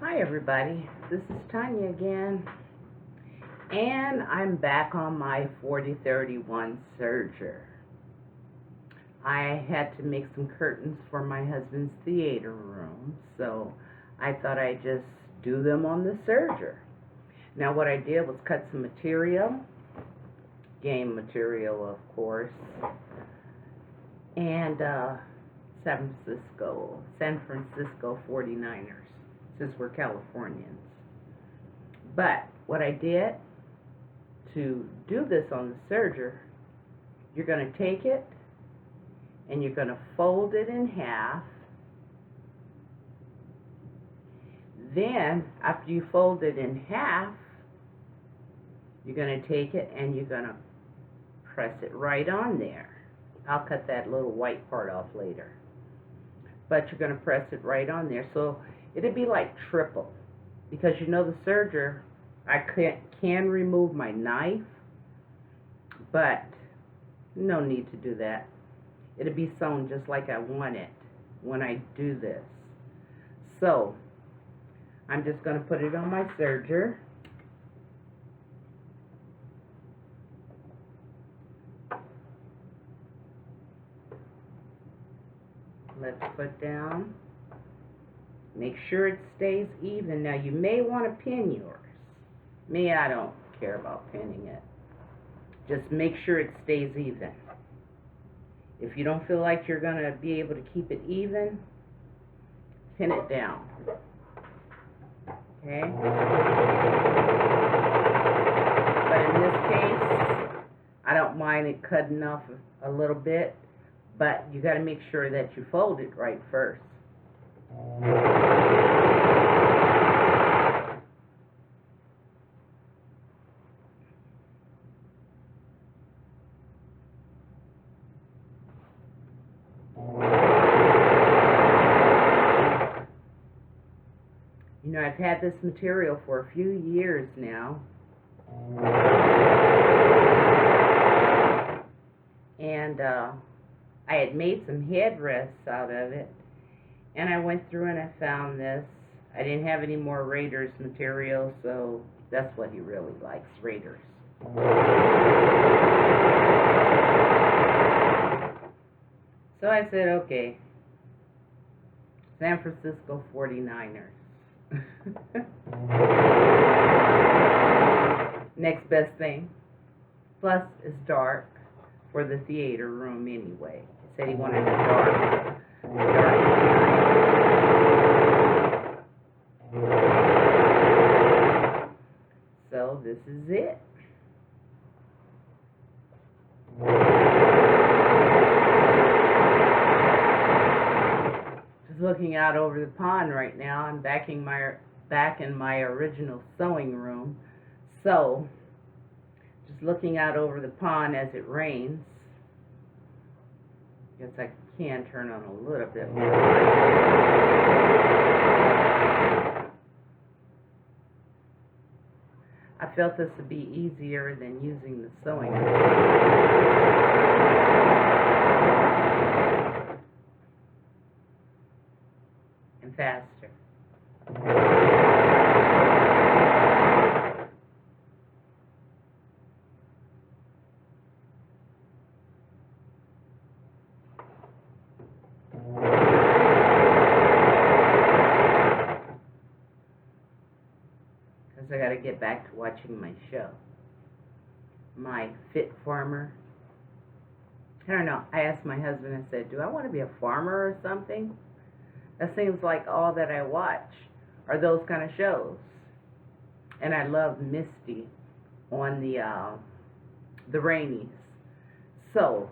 Hi everybody, this is Tanya again, and I'm back on my 4031 Serger. I had to make some curtains for my husband's theater room, so I thought I'd just do them on the Serger. Now what I did was cut some material, game material of course, and San Francisco 49ers. Since we're Californians. But what I did to do this on the Serger, you're going to take it and you're going to fold it in half. Then, after you fold it in half, you're going to take it and you're going to press it right on there. I'll cut that little white part off later. But you're going to press it right on there. So it'd be like triple, because you know the Serger, I can remove my knife, but no need to do that. It'll be sewn just like I want it when I do this. So I'm just going to put it on my Serger. Let's put down. Make sure it stays even. Now you may want to pin yours. Me, I don't care about pinning it. Just make sure it stays even. If you don't feel like you're going to be able to keep it even, pin it down. Okay? But in this case, I don't mind it cutting off a little bit, but you got to make sure that you fold it right first. You know, I've had this material for a few years now, and I had made some headrests out of it, and I went through and I found this. I didn't have any more Raiders material, so that's what he really likes, Raiders. So I said, okay, San Francisco 49ers. Next best thing. Plus, it's dark for the theater room anyway. He said he wanted a dark. So this is it. Just looking out over the pond right now. I'm back in my original sewing room. So just looking out over the pond as it rains. Guess I can turn on a little bit more light. I felt this would be easier than using the sewing and faster. I got to get back to watching my show, My Fit Farmer. I don't know. I asked my husband, I said, do I want to be a farmer or something? That seems like all that I watch are those kind of shows. And I love Misty on the Rainies. So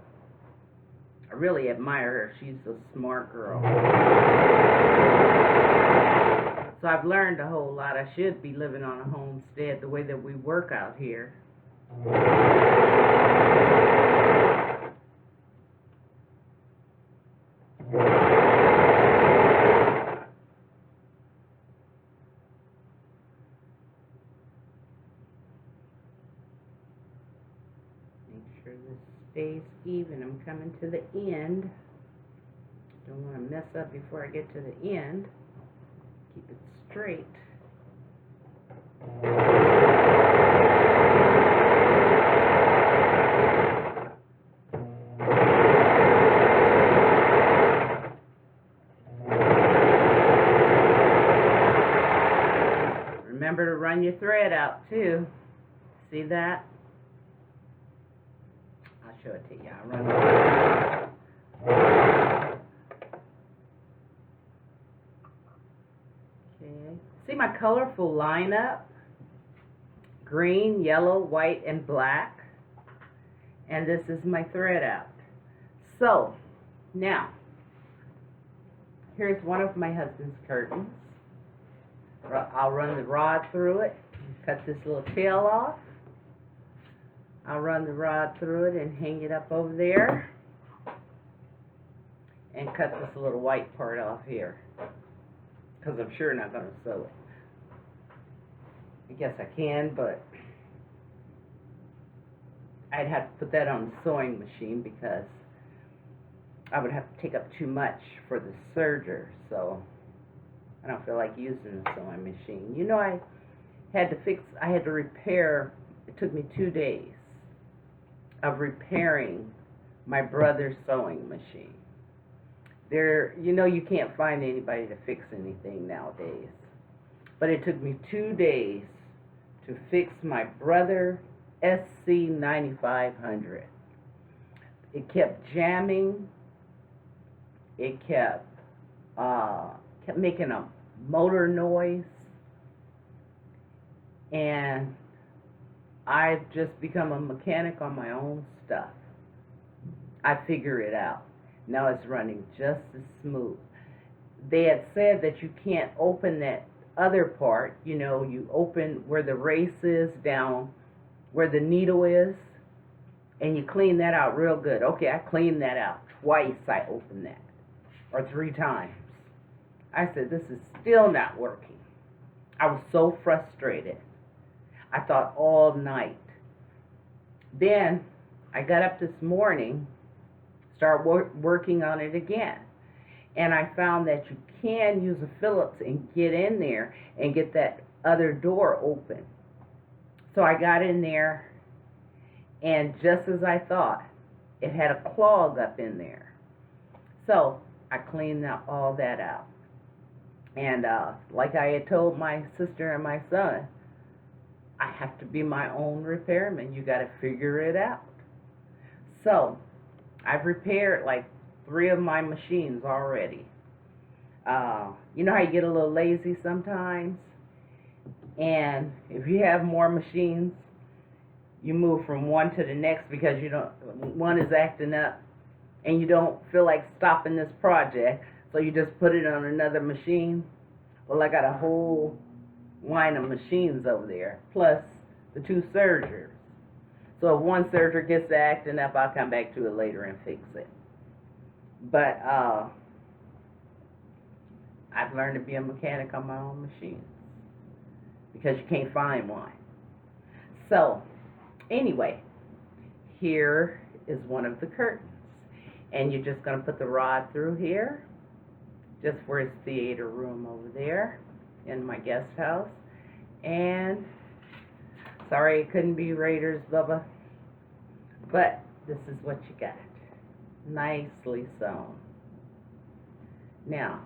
I really admire her. She's a smart girl. So I've learned a whole lot. I should be living on a homestead the way that we work out here. Make sure this stays even. I'm coming to the end. Don't want to mess up before I get to the end. Keep it straight. Remember to run your thread out too. See that? I'll show it to you. I'll run it. Okay. See my colorful lineup? Green, yellow, white, and black. And this is my thread out. So, now, here's one of my husband's curtains. I'll run the rod through it, cut this little tail off. I'll run the rod through it and hang it up over there. And cut this little white part off here, because I'm sure not going to sew it. I guess I can, but I'd have to put that on the sewing machine because I would have to take up too much for the serger, so I don't feel like using the sewing machine. You know, I had to repair, it took me 2 days of repairing my brother's sewing machine. You know, you can't find anybody to fix anything nowadays. But it took me 2 days to fix my Brother SC9500. It kept jamming. It kept making a motor noise. And I've just become a mechanic on my own stuff. I figure it out. Now it's running just as smooth. They had said that you can't open that other part. You know, you open where the race is, down where the needle is, and you clean that out real good. Okay, I cleaned that out. Twice I opened that, or 3 times. I said, this is still not working. I was so frustrated. I thought all night. Then I got up this morning, start working on it again. And I found that you can use a Phillips and get in there and get that other door open. So I got in there, and just as I thought, it had a clog up in there. So I cleaned all that out. And like I had told my sister and my son, I have to be my own repairman. You got to figure it out. So I've repaired like 3 of my machines already. You know how you get a little lazy sometimes? And if you have more machines, you move from one to the next because one is acting up and you don't feel like stopping this project, so you just put it on another machine. Well, I got a whole line of machines over there, plus the 2 sergers. So if one serger gets to acting up, I'll come back to it later and fix it. But I've learned to be a mechanic on my own machines because you can't find one. So anyway, here is one of the curtains. And you're just going to put the rod through here, just for his theater room over there in my guest house. And sorry it couldn't be Raiders, Bubba, but this is what you got. Nicely sewn. Now,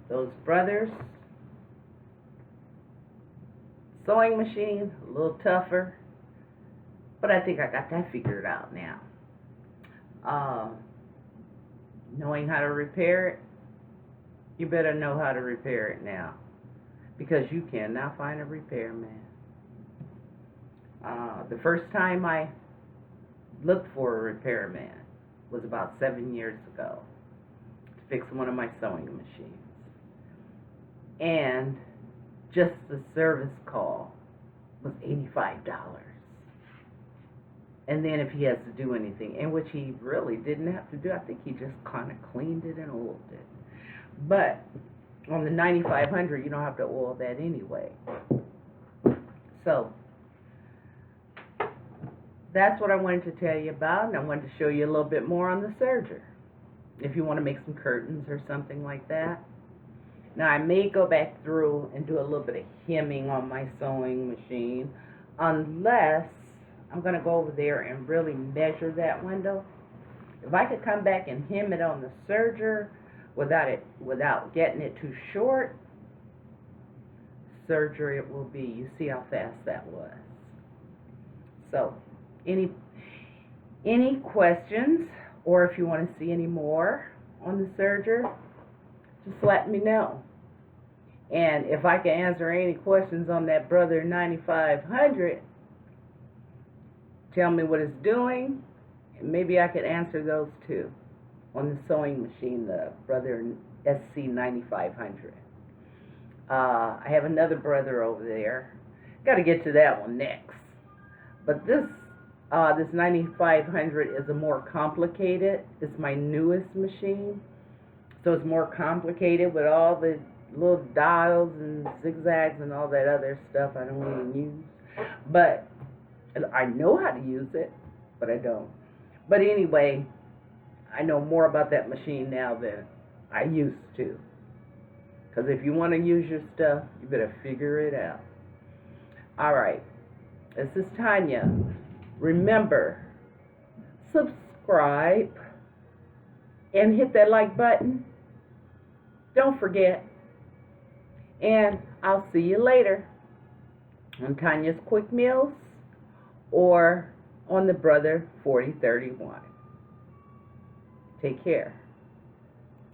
those brothers sewing machine, a little tougher, but I think I got that figured out now. Knowing how to repair it, you better know how to repair it now, because you cannot find a repairman. The first time I looked for a repairman was about 7 years ago to fix one of my sewing machines. And just the service call was $85. And then if he has to do anything, and which he really didn't have to do, I think he just kind of cleaned it and oiled it. But on the 9500, you don't have to oil that anyway. So that's what I wanted to tell you about, and I wanted to show you a little bit more on the serger, if you want to make some curtains or something like that. Now I may go back through and do a little bit of hemming on my sewing machine, unless I'm going to go over there and really measure that window. If I could come back and hem it on the serger without getting it too short, serger it will be. You see how fast that was. So, any questions, or if you want to see any more on the serger, just let me know. And if I can answer any questions on that Brother 9500, tell me what it's doing, and maybe I could answer those too on the sewing machine, the Brother SC9500. I have another brother over there. Got to get to that one next. But this 9500 is a more complicated. It's my newest machine, so it's more complicated with all the little dials and zigzags and all that other stuff I don't even use. But I know how to use it, but I don't. But anyway, I know more about that machine now than I used to. Because if you want to use your stuff, you better figure it out. All right. This is Tanya. Remember, subscribe and hit that like button. Don't forget. And I'll see you later on Tanya's Quick Meals or on the Brother 4031. Take care.